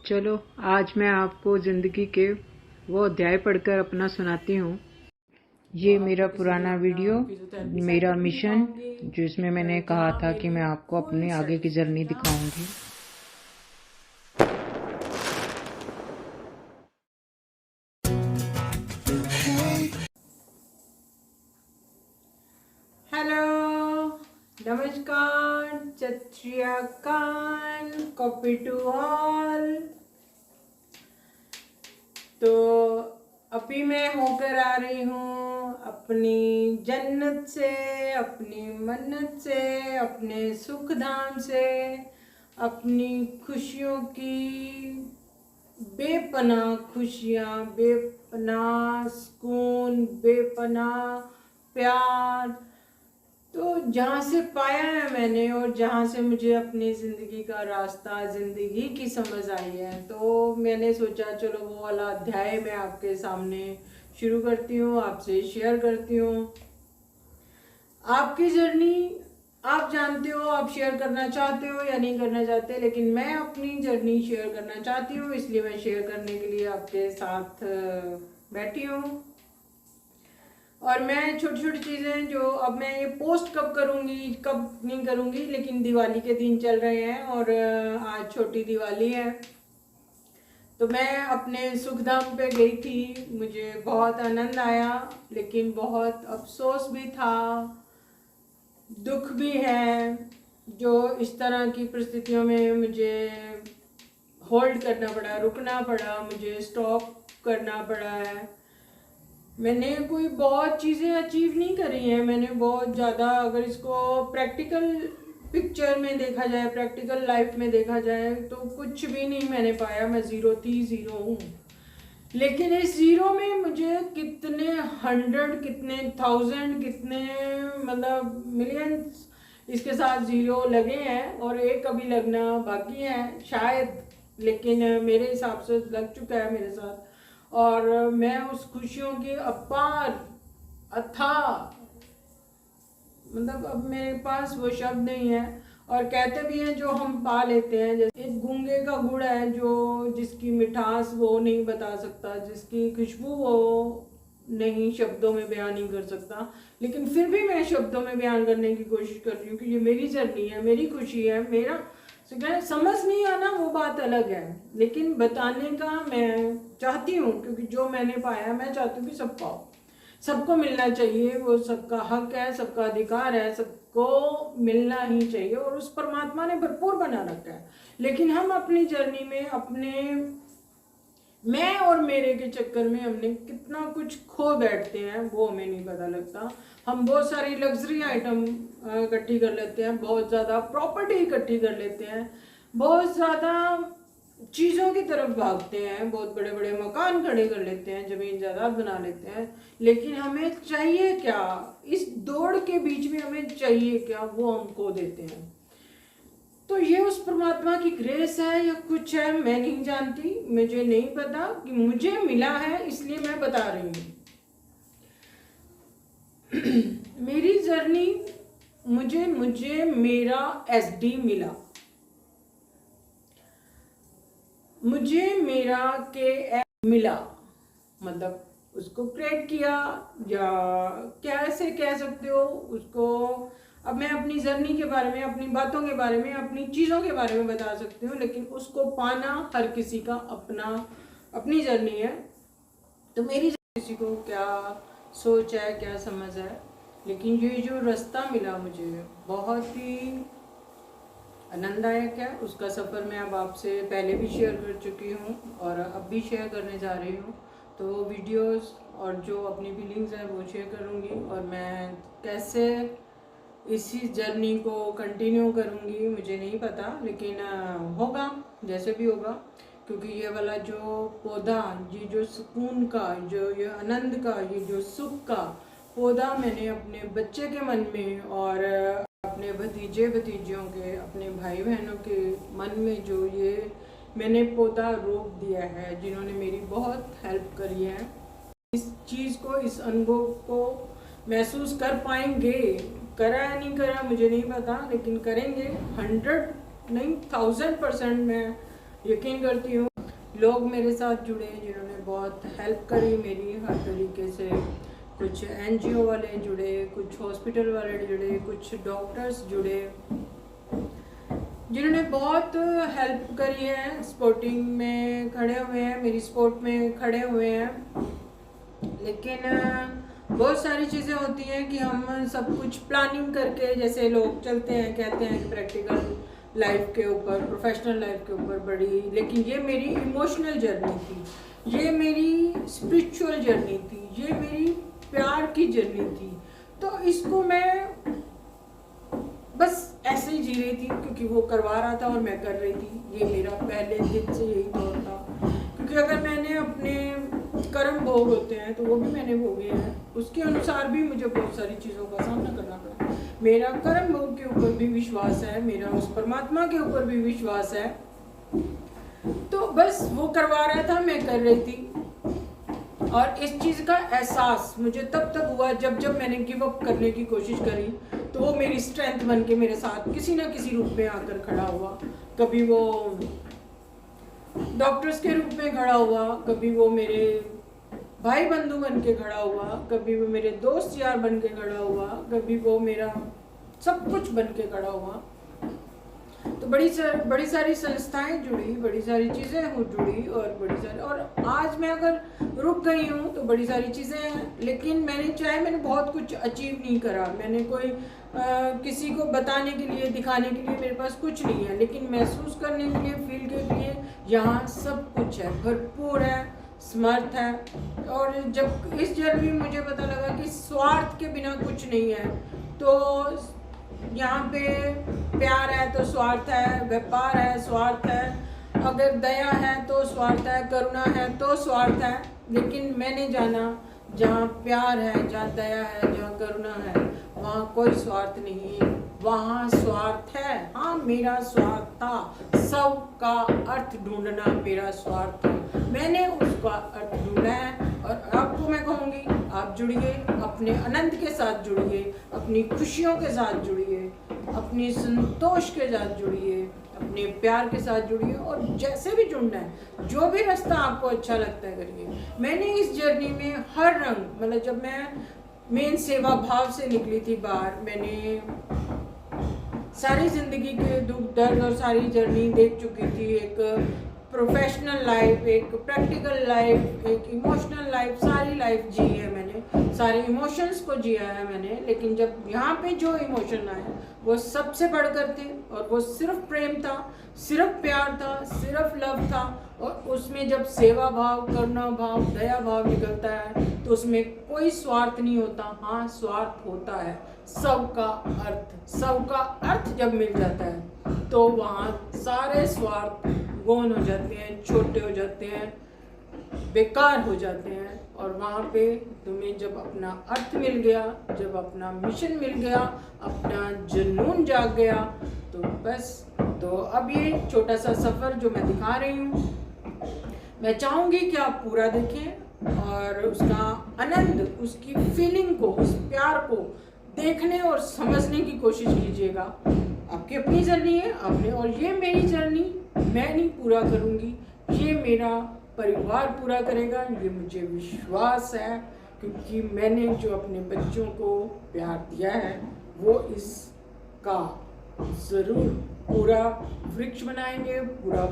चलो आज मैं आपको ज़िंदगी के वो अध्याय पढ़कर अपना सुनाती हूँ। ये मेरा पुराना वीडियो, मेरा मिशन, जिसमें मैंने कहा था कि मैं आपको अपने आगे की जर्नी दिखाऊंगी। हेलो, नमस्कार, सत श्री अकाल, कॉपी टू ऑल। तो अभी मैं होकर आ रही हूँ अपनी जन्नत से, अपनी मन्नत से, अपने सुख धाम से, अपनी खुशियों की बेपनाह खुशियाँ, बेपनाह सुकून, बेपनाह प्यार, तो जहाँ से पाया है मैंने और जहाँ से मुझे अपनी ज़िंदगी का रास्ता, ज़िंदगी की समझ आई है, तो मैंने सोचा चलो वो वाला अध्याय मैं आपके सामने शुरू करती हूँ, आपसे शेयर करती हूँ। आपकी जर्नी आप जानते हो, आप शेयर करना चाहते हो या नहीं करना चाहते, लेकिन मैं अपनी जर्नी शेयर करना चाहती हूँ, इसलिए मैं शेयर करने के लिए आपके साथ बैठी हूँ। और मैं छोटी छोटी चीज़ें जो अब मैं ये पोस्ट कब करूँगी कब नहीं करूँगी, लेकिन दिवाली के दिन चल रहे हैं और आज छोटी दिवाली है, तो मैं अपने सुखधाम पे गई थी। मुझे बहुत आनंद आया, लेकिन बहुत अफसोस भी था, दुख भी है, जो इस तरह की परिस्थितियों में मुझे होल्ड करना पड़ा, रुकना पड़ा, मुझे स्टॉप करना पड़ा है। मैंने कोई बहुत चीज़ें अचीव नहीं करी हैं, मैंने बहुत ज़्यादा, अगर इसको प्रैक्टिकल पिक्चर में देखा जाए, प्रैक्टिकल लाइफ में देखा जाए, तो कुछ भी नहीं मैंने पाया। मैं ज़ीरो थी, ज़ीरो हूँ। लेकिन इस ज़ीरो में मुझे कितने 100, कितने 1000, कितने मतलब मिलियंस इसके साथ ज़ीरो लगे हैं, और एक अभी लगना बाकी है शायद, लेकिन मेरे हिसाब से लग चुका है मेरे साथ। और मैं उस खुशियों की अपार अथाह, मतलब अब मेरे पास वो शब्द नहीं है। और कहते भी हैं जो हम पा लेते हैं, जैसे एक गूंगे का गुड़ है जो जिसकी मिठास वो नहीं बता सकता, जिसकी खुशबू वो नहीं शब्दों में बयान नहीं कर सकता, लेकिन फिर भी मैं शब्दों में बयान करने की कोशिश कर रही हूँ कि ये मेरी जर्नी है, मेरी खुशी है, मेरा समझ नहीं आना वो बात अलग है, लेकिन बताने का मैं चाहती हूँ, क्योंकि जो मैंने पाया मैं चाहती हूँ कि सब पाओ, सबको मिलना चाहिए, वो सबका हक है, सबका अधिकार है, सबको मिलना ही चाहिए, और उस परमात्मा ने भरपूर बना रखा है। लेकिन हम अपनी जर्नी में अपने मैं और मेरे के चक्कर में हमने कितना कुछ खो बैठते हैं, वो हमें नहीं पता लगता। हम बहुत सारी लग्जरी आइटम इकट्ठी कर लेते हैं, बहुत ज़्यादा प्रॉपर्टी इकट्ठी कर लेते हैं, बहुत ज़्यादा चीज़ों की तरफ भागते हैं, बहुत बड़े बड़े मकान खड़े कर लेते हैं, ज़मीन जायदाद बना लेते हैं, लेकिन हमें चाहिए क्या? इस दौड़ के बीच में हमें चाहिए क्या, वो हम खो देते हैं। तो ये उस परमात्मा की ग्रेस है या कुछ है, मैं नहीं जानती, मुझे नहीं पता, कि मुझे मिला है इसलिए मैं बता रही हूँ। मेरी जर्नी, मुझे मेरा SD मिला, मुझे मेरा के मिला, मतलब उसको क्रिएट किया, या कैसे कह सकते हो उसको। अब मैं अपनी जर्नी के बारे में, अपनी बातों के बारे में, अपनी चीज़ों के बारे में बता सकती हूँ, लेकिन उसको पाना हर किसी का अपनी जर्नी है। तो मेरी किसी को क्या सोच है, क्या समझ है, लेकिन ये जो रास्ता मिला मुझे बहुत ही आनंददायक है। उसका सफ़र मैं अब आपसे पहले भी शेयर कर चुकी हूँ और अब भी शेयर करने जा रही हूँ। तो वीडियोस और जो अपनी फीलिंग्स है वो शेयर करूँगी, और मैं कैसे इसी जर्नी को कंटिन्यू करूँगी मुझे नहीं पता, लेकिन होगा जैसे भी होगा, क्योंकि ये वाला जो पौधा, ये जो सुकून का, जो ये आनंद का, ये जो सुख का पौधा मैंने अपने बच्चे के मन में और अपने भतीजे भतीजियों के, अपने भाई बहनों के मन में जो ये मैंने पौधा रोप दिया है, जिन्होंने मेरी बहुत हेल्प करी है, इस चीज़ को, इस अनुभव को महसूस कर पाएंगे। करा या नहीं करा मुझे नहीं पता, लेकिन करेंगे, 100 नहीं 1000% मैं यकीन करती हूँ। लोग मेरे साथ जुड़े जिन्होंने बहुत हेल्प करी मेरी हर तरीके से। कुछ एनजीओ वाले जुड़े, कुछ हॉस्पिटल वाले जुड़े, कुछ डॉक्टर्स जुड़े, जिन्होंने बहुत हेल्प करी है, सपोर्टिंग में खड़े हुए हैं, मेरी सपोर्ट में खड़े हुए हैं। लेकिन बहुत सारी चीज़ें होती हैं कि हम सब कुछ प्लानिंग करके, जैसे लोग चलते हैं कहते हैं कि प्रैक्टिकल लाइफ के ऊपर, प्रोफेशनल लाइफ के ऊपर बड़ी, लेकिन ये मेरी इमोशनल जर्नी थी, ये मेरी स्पिरिचुअल जर्नी थी, ये मेरी प्यार की जर्नी थी। तो इसको मैं बस ऐसे ही जी रही थी क्योंकि वो करवा रहा था और मैं कर रही थी। ये मेरा पहले दिन से यही दौर था, क्योंकि अगर मैंने अपने कर्म भोग होते हैं तो वो भी मैंने भोगे हैं, उसके अनुसार भी मुझे बहुत सारी चीज़ों का सामना करना पड़ा। मेरा कर्म भोग के ऊपर भी विश्वास है, मेरा उस परमात्मा के ऊपर भी विश्वास है। तो बस वो करवा रहा था, मैं कर रही थी। और इस चीज़ का एहसास मुझे तब हुआ जब मैंने गिव अप करने की कोशिश करी, तो वो मेरी स्ट्रेंथ बन के मेरे साथ किसी ना किसी रूप में आकर खड़ा हुआ। कभी वो डॉक्टर्स के रूप में खड़ा हुआ, कभी वो मेरे भाई बंधु बन के खड़ा हुआ, कभी वो मेरे दोस्त यार बन के खड़ा हुआ, कभी वो मेरा सब कुछ बन के खड़ा हुआ। तो बड़ी सारी संस्थाएं जुड़ी, बड़ी सारी चीज़ें हो जुड़ी, और आज मैं अगर रुक गई हूँ तो बड़ी सारी चीज़ें हैं। लेकिन मैंने बहुत कुछ अचीव नहीं करा, मैंने कोई किसी को बताने के लिए, दिखाने के लिए मेरे पास कुछ नहीं है, लेकिन महसूस करने के लिए, फील के लिए यहाँ सब कुछ है, भरपूर है, समर्थ है। और जब इस जर्नी में मुझे पता लगा कि स्वार्थ के बिना कुछ नहीं है, तो यहाँ पे प्यार है तो स्वार्थ है, व्यापार है स्वार्थ है, अगर दया है तो स्वार्थ है, करुणा है तो स्वार्थ है। लेकिन मैंने जाना जहाँ प्यार है, जहाँ दया है, जहाँ करुणा है, वहाँ कोई स्वार्थ नहीं है, वहाँ स्वार्थ है। हाँ, मेरा स्वार्थ था, सबका अर्थ ढूंढना मेरा स्वार्थ था, मैंने उसका अर्थ ढूंढा है। और आपको मैं कहूँगी, आप जुड़िए, अपने आनंद के साथ जुड़िए, अपनी खुशियों के साथ जुड़िए, अपने संतोष के साथ जुड़िए, अपने प्यार के साथ जुड़िए, और जैसे भी जुड़ना है, जो भी रास्ता आपको अच्छा लगता है करिए। मैंने इस जर्नी में हर रंग, मतलब जब मैं मेन सेवा भाव से निकली थी बाहर, मैंने सारी जिंदगी के दुख दर्द और सारी जर्नी देख चुकी थी। एक प्रोफेशनल लाइफ, एक प्रैक्टिकल लाइफ, एक इमोशनल लाइफ, सारी लाइफ जी है मैंने, सारे इमोशंस को जिया है मैंने। लेकिन जब यहाँ पे जो इमोशन आए वो सबसे बढ़कर थे, और वो सिर्फ प्रेम था, सिर्फ प्यार था, सिर्फ लव था। और उसमें जब सेवा भाव, करुणा भाव, दया भाव निकलता है तो उसमें कोई स्वार्थ नहीं होता। हाँ, स्वार्थ होता है, सबका अर्थ जब मिल जाता है तो वहाँ सारे स्वार्थ गौन हो जाते हैं, छोटे हो जाते हैं, बेकार हो जाते हैं। और वहाँ पे तुम्हें जब अपना अर्थ मिल गया, जब अपना मिशन मिल गया, अपना जुनून जाग गया, तो बस। तो अब ये छोटा सा सफ़र जो मैं दिखा रही हूँ, मैं चाहूँगी कि आप पूरा देखें और उसका आनंद, उसकी फीलिंग को, उस प्यार को देखने और समझने की कोशिश कीजिएगा। आपकी अपनी जर्नी है, आपने, और ये मेरी जर्नी मैं नहीं पूरा करूँगी, ये मेरा परिवार पूरा करेगा, ये मुझे विश्वास है। क्योंकि मैंने जो अपने बच्चों को प्यार दिया है वो इसका ज़रूर पूरा वृक्ष बनाएंगे, पूरा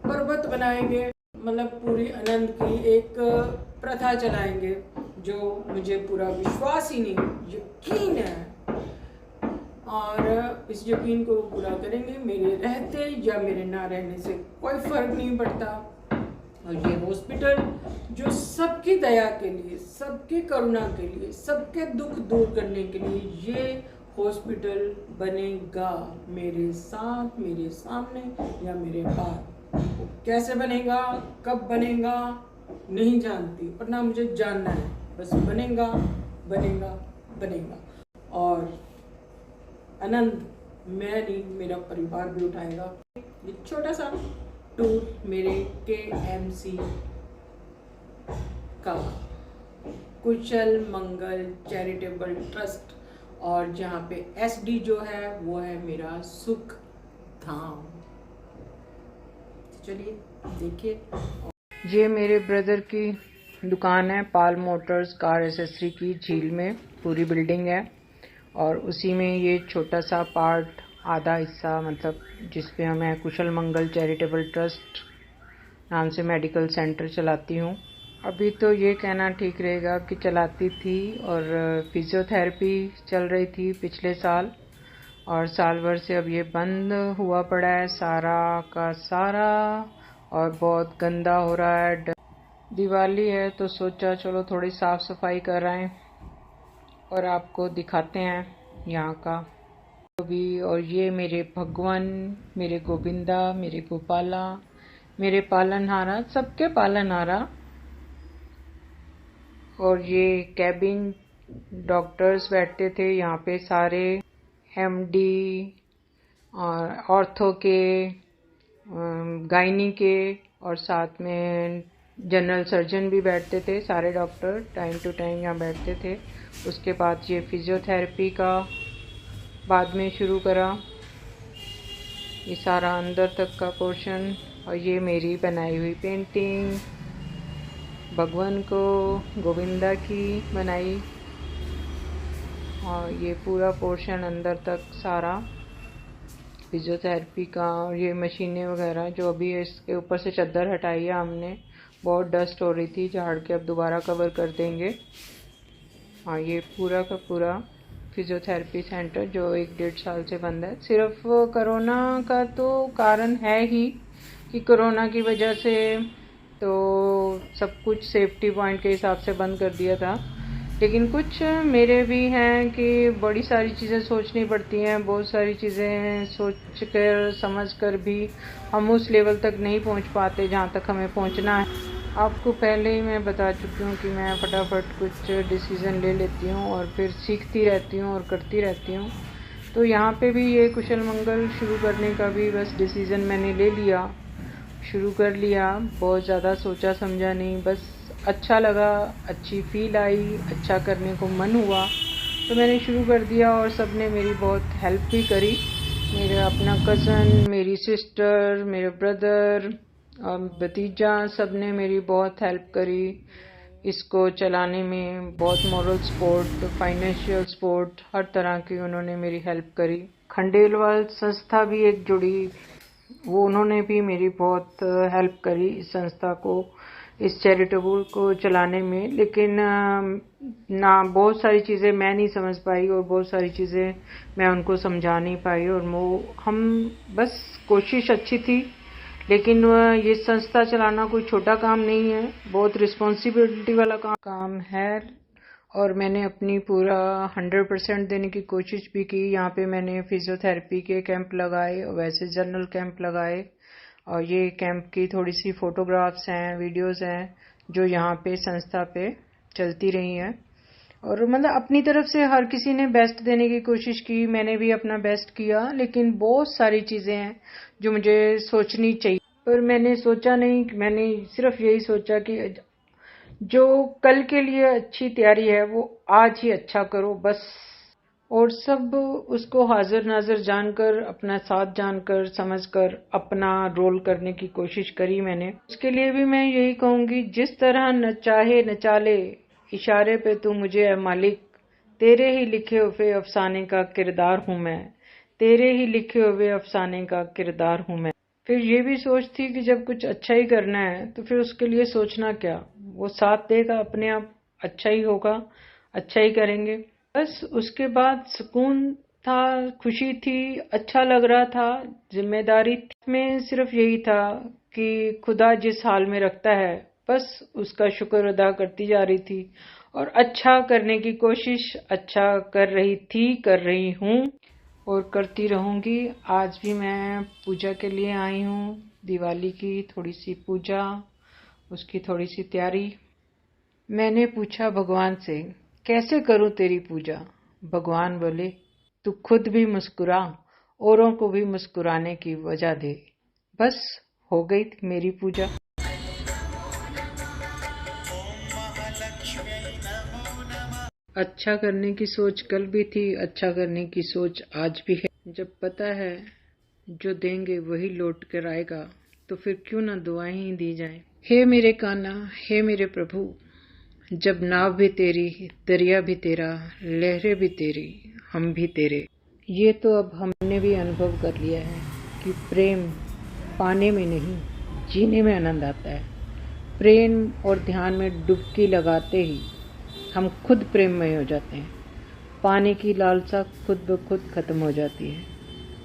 पर्वत बनाएंगे, मतलब पूरी आनंद की एक प्रथा चलाएंगे, जो मुझे पूरा विश्वास ही नहीं, यकीन है। और इस यकीन को पूरा करेंगे, मेरे रहते या मेरे ना रहने से कोई फर्क नहीं पड़ता। और ये हॉस्पिटल जो सबकी दया के लिए, सबकी करुणा के लिए, सबके दुख दूर करने के लिए ये हॉस्पिटल बनेगा, मेरे साथ, मेरे सामने या मेरे बाद। कैसे बनेगा, कब बनेगा नहीं जानती, पर ना मुझे जानना है, बस बनेगा, बनेगा, बनेगा। और आनंद मैं नहीं, मेरा परिवार भी उठाएगा। ये छोटा सा टूर मेरे KMC का, कुशल मंगल चैरिटेबल ट्रस्ट, और जहाँ पे SD जो है वो है मेरा सुख धाम। चलिए देखिए। ये मेरे ब्रदर की दुकान है, पाल मोटर्स कार एसेसरी की, झील में पूरी बिल्डिंग है और उसी में ये छोटा सा पार्ट, आधा हिस्सा मतलब, जिसपे मैं कुशल मंगल चैरिटेबल ट्रस्ट नाम से मेडिकल सेंटर चलाती हूँ। अभी तो ये कहना ठीक रहेगा कि चलाती थी, और फिजियोथेरेपी चल रही थी पिछले साल, और साल भर से अब ये बंद हुआ पड़ा है सारा का सारा, और बहुत गंदा हो रहा है। दिवाली है तो सोचा चलो थोड़ी साफ सफाई कर आए और आपको दिखाते हैं यहाँ का भी। और ये मेरे भगवान, मेरे गोविंदा, मेरे गोपाला, मेरे पालनहारा, सबके पालनहारा। और ये कैबिन डॉक्टर्स बैठते थे यहाँ पे, सारे एमडी और ऑर्थो के, गायनी के, और साथ में जनरल सर्जन भी बैठते थे। सारे डॉक्टर टाइम टू टाइम यहाँ बैठते थे। उसके बाद ये फिजियोथेरेपी का बाद में शुरू करा, ये सारा अंदर तक का पोर्शन। और ये मेरी बनाई हुई पेंटिंग, भगवान को गोविंदा की बनाई, और ये पूरा पोर्शन अंदर तक सारा फिजियोथेरेपी का। और ये मशीनें वगैरह जो अभी इसके ऊपर से चादर हटाई है हमने, बहुत डस्ट हो रही थी, झाड़ के अब दोबारा कवर कर देंगे। हाँ, ये पूरा का पूरा फिजियोथेरेपी सेंटर जो 1-1.5 साल से बंद है। सिर्फ कोरोना का तो कारण है ही कि कोरोना की वजह से तो सब कुछ सेफ्टी पॉइंट के हिसाब से बंद कर दिया था, लेकिन कुछ मेरे भी हैं कि बड़ी सारी चीज़ें सोचनी पड़ती हैं, बहुत सारी चीज़ें सोच कर समझ कर भी हम उस लेवल तक नहीं पहुंच पाते जहां तक हमें पहुंचना है। आपको पहले ही मैं बता चुकी हूँ कि मैं फटाफट कुछ डिसीज़न ले लेती हूँ और फिर सीखती रहती हूँ और करती रहती हूँ। तो यहाँ पे भी ये कुशल मंगल शुरू करने का भी बस डिसीज़न मैंने ले लिया, शुरू कर लिया। बहुत ज़्यादा सोचा समझा नहीं, बस अच्छा लगा, अच्छी फील आई, अच्छा करने को मन हुआ तो मैंने शुरू कर दिया। और सब ने मेरी बहुत हेल्प भी करी, मेरा अपना कज़न, मेरी सिस्टर, मेरे ब्रदर और भतीजा, सब ने मेरी बहुत हेल्प करी इसको चलाने में। बहुत मॉरल सपोर्ट, फाइनेंशियल सपोर्ट, हर तरह की उन्होंने मेरी हेल्प करी। खंडेलवाल संस्था भी एक जुड़ी, वो उन्होंने भी मेरी बहुत हेल्प करी इस संस्था को, इस चैरिटेबल को चलाने में। लेकिन ना बहुत सारी चीज़ें मैं नहीं समझ पाई और बहुत सारी चीज़ें मैं उनको समझा नहीं पाई, और वो हम बस कोशिश अच्छी थी, लेकिन ये संस्था चलाना कोई छोटा काम नहीं है, बहुत रिस्पॉन्सिबिलिटी वाला काम है। और मैंने अपनी पूरा 100% देने की कोशिश भी की। यहाँ पे मैंने फिजियोथेरेपी के कैंप लगाए और वैसे जनरल कैंप लगाए, और ये कैंप की थोड़ी सी फोटोग्राफ्स हैं, वीडियोस हैं जो यहाँ पे संस्था पे चलती रही हैं। और मतलब अपनी तरफ से हर किसी ने बेस्ट देने की कोशिश की, मैंने भी अपना बेस्ट किया, लेकिन बहुत सारी चीज़ें हैं जो मुझे सोचनी चाहिए पर मैंने सोचा नहीं। मैंने सिर्फ यही सोचा कि जो कल के लिए अच्छी तैयारी है वो आज ही अच्छा करो बस। और सब उसको हाजिर नाजिर जानकर, अपना साथ जानकर, समझकर अपना रोल करने की कोशिश करी मैंने। उसके लिए भी मैं यही कहूंगी, जिस तरह न चाहे नचा ले, इशारे पे तू मुझे है मालिक, तेरे ही लिखे हुए अफसाने का किरदार हूं मैं, तेरे ही लिखे हुए अफसाने का किरदार हूं मैं। फिर ये भी सोच थी कि जब कुछ अच्छा ही करना है तो फिर उसके लिए सोचना क्या, वो साथ देगा अपने आप, अच्छा ही होगा, अच्छा ही करेंगे बस। उसके बाद सुकून था, खुशी थी, अच्छा लग रहा था। जिम्मेदारी में सिर्फ यही था कि खुदा जिस हाल में रखता है बस उसका शुक्र अदा करती जा रही थी और अच्छा करने की कोशिश अच्छा कर रही थी, कर रही हूँ और करती रहूंगी। आज भी मैं पूजा के लिए आई हूँ, दिवाली की थोड़ी सी पूजा, उसकी थोड़ी सी तैयारी। मैंने पूछा भगवान से, कैसे करूं तेरी पूजा? भगवान बोले, तू खुद भी मुस्कुरा, औरों को भी मुस्कुराने की वजह दे। बस हो गई मेरी पूजा। अच्छा करने की सोच कल भी थी, अच्छा करने की सोच आज भी है। जब पता है जो देंगे वही लौट कर आएगा तो फिर क्यों ना दुआएं ही दी जाएं। हे मेरे कान्हा, हे मेरे प्रभु, जब नाव भी तेरी, दरिया भी तेरा, लहरें भी तेरी, हम भी तेरे। ये तो अब हमने भी अनुभव कर लिया है कि प्रेम पाने में नहीं, जीने में आनंद आता है। प्रेम और ध्यान में डुबकी लगाते ही हम खुद प्रेममय हो जाते हैं। पाने की लालसा खुद ब खुद खत्म हो जाती है।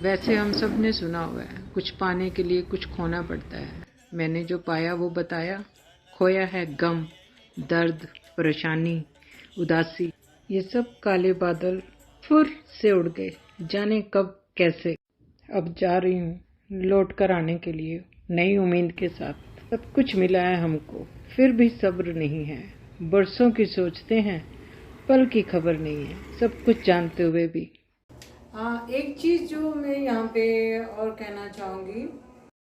वैसे हम सब ने सुना हुआ है, कुछ पाने के लिए कुछ खोना पड़ता है। मैंने जो पाया वो बताया। खोया है गम, दर्द, परेशानी, उदासी। ये सब काले बादल फुर से उड़ गए, जाने कब कैसे। अब जा रही हूँ लौट कर आने के लिए नई उम्मीद के साथ। सब कुछ मिला है हमको, फिर भी सब्र नहीं है। बरसों की सोचते हैं, पल की खबर नहीं है, सब कुछ जानते हुए भी। हाँ, एक चीज़ जो मैं यहाँ पे और कहना चाहूँगी,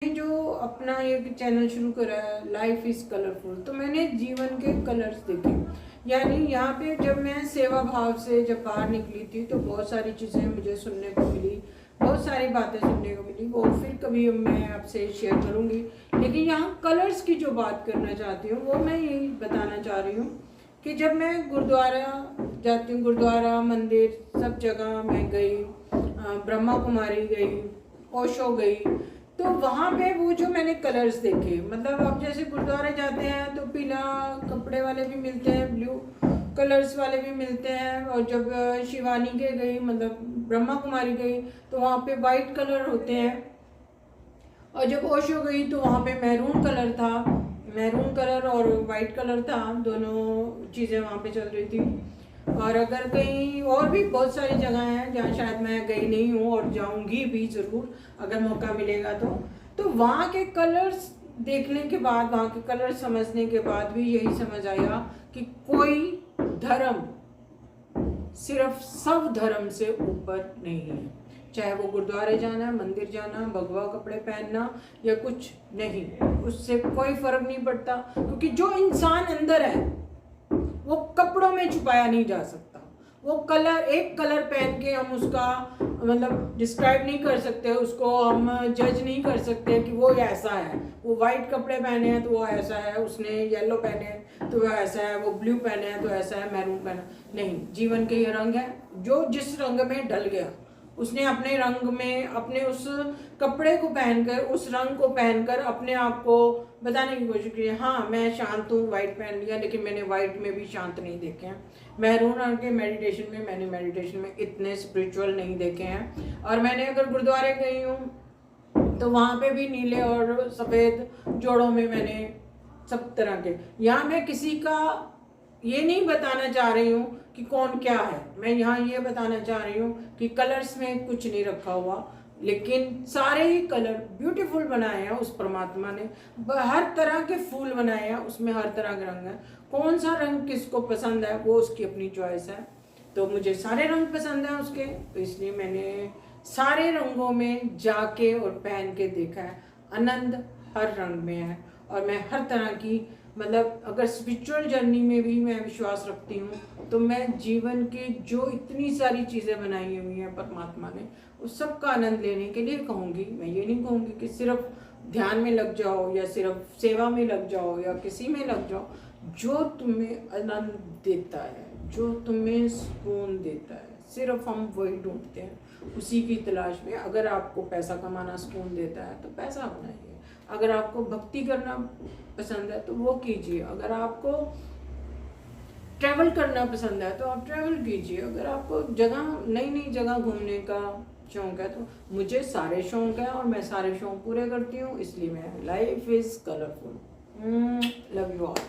जो अपना एक चैनल शुरू करा है लाइफ इज़ कलरफुल, तो मैंने जीवन के कलर्स देखे। यानी यहाँ पे जब मैं सेवा भाव से जब बाहर निकली थी तो बहुत सारी चीज़ें मुझे सुनने को मिली, बहुत सारी बातें सुनने को मिली, वो फिर कभी मैं आपसे शेयर करूँगी। लेकिन यहाँ कलर्स की जो बात करना चाहती हूँ वो मैं यही बताना चाह रही हूँ कि जब मैं गुरुद्वारा जाती हूँ, गुरुद्वारा मंदिर सब जगह मैं गई, ब्रह्मा कुमारी गई, ओशो गई, तो वहाँ पे वो जो मैंने कलर्स देखे, मतलब अब जैसे गुरुद्वारे जाते हैं तो पीला कपड़े वाले भी मिलते हैं, ब्लू कलर्स वाले भी मिलते हैं, और जब शिवानी के गई मतलब ब्रह्मा कुमारी गई तो वहाँ पे वाइट कलर होते हैं, और जब ओशो गई तो वहाँ पे मैरून कलर था, मैरून कलर और वाइट कलर था, दोनों चीज़ें वहाँ पे चल रही थी। और अगर कहीं और भी बहुत सारी जगह हैं जहाँ शायद मैं गई नहीं हूँ और जाऊँगी भी ज़रूर अगर मौका मिलेगा तो वहाँ के कलर्स देखने के बाद, वहाँ के कलर्स समझने के बाद भी यही समझ आया कि कोई धर्म सिर्फ सब धर्म से ऊपर नहीं है। चाहे वो गुरुद्वारे जाना, मंदिर जाना, भगवा कपड़े पहनना या कुछ नहीं, उससे कोई फर्क नहीं पड़ता, क्योंकि जो इंसान अंदर है वो कपड़ों में छुपाया नहीं जा सकता। वो कलर, एक कलर पहन के हम उसका मतलब डिस्क्राइब नहीं कर सकते, उसको हम जज नहीं कर सकते कि वो ऐसा है। वो वाइट कपड़े पहने हैं तो वो ऐसा है, उसने येलो पहने हैं तो वो ऐसा है, वो ब्लू पहने हैं तो ऐसा है, मैरून पहना नहीं। जीवन के ये रंग है, जो जिस रंग में ढल गया उसने अपने रंग में, अपने उस कपड़े को पहनकर, उस रंग को पहनकर अपने आप को बताने की कोशिश की। हाँ, मैं शांत हूँ, वाइट पहन लिया, लेकिन मैंने वाइट में भी शांत नहीं देखे हैं। मैरून रंग के मेडिटेशन में, मैंने मेडिटेशन में इतने स्पिरिचुअल नहीं देखे हैं। और मैंने अगर गुरुद्वारे गई हूँ तो वहाँ पे भी नीले और सफ़ेद जोड़ों में मैंने सब तरह के। यहाँ मैं किसी का ये नहीं बताना चाह रही हूँ कि कौन क्या है, मैं यहाँ ये बताना चाह रही हूँ कि कलर्स में कुछ नहीं रखा हुआ, लेकिन सारे ही कलर ब्यूटीफुल बनाए हैं उस परमात्मा ने। हर तरह के फूल बनाए हैं, उसमें हर तरह के रंग है। कौन सा रंग किसको पसंद है वो उसकी अपनी चॉइस है। तो मुझे सारे रंग पसंद हैं उसके, तो इसलिए मैंने सारे रंगों में जाके और पहन के देखा है। आनंद हर रंग में है, और मैं हर तरह की मतलब अगर स्पिरिचुअल जर्नी में भी मैं विश्वास रखती हूँ तो मैं जीवन के जो इतनी सारी चीज़ें बनाई हुई हैं परमात्मा ने, उस सब का आनंद लेने के लिए कहूँगी। मैं ये नहीं कहूँगी कि सिर्फ ध्यान में लग जाओ या सिर्फ सेवा में लग जाओ या किसी में लग जाओ। जो तुम्हें आनंद देता है, जो तुम्हें सुकून देता है, सिर्फ हम वही ढूंढते हैं, उसी की तलाश में। अगर आपको पैसा कमाना सुकून देता है तो पैसा बनाइए, अगर आपको भक्ति करना पसंद है तो वो कीजिए, अगर आपको ट्रैवल करना पसंद है तो आप ट्रैवल कीजिए, अगर आपको नई नई जगह घूमने का शौक है तो मुझे सारे शौक है और मैं सारे शौक पूरे करती हूँ। इसलिए मैं life is colourful. Love you all.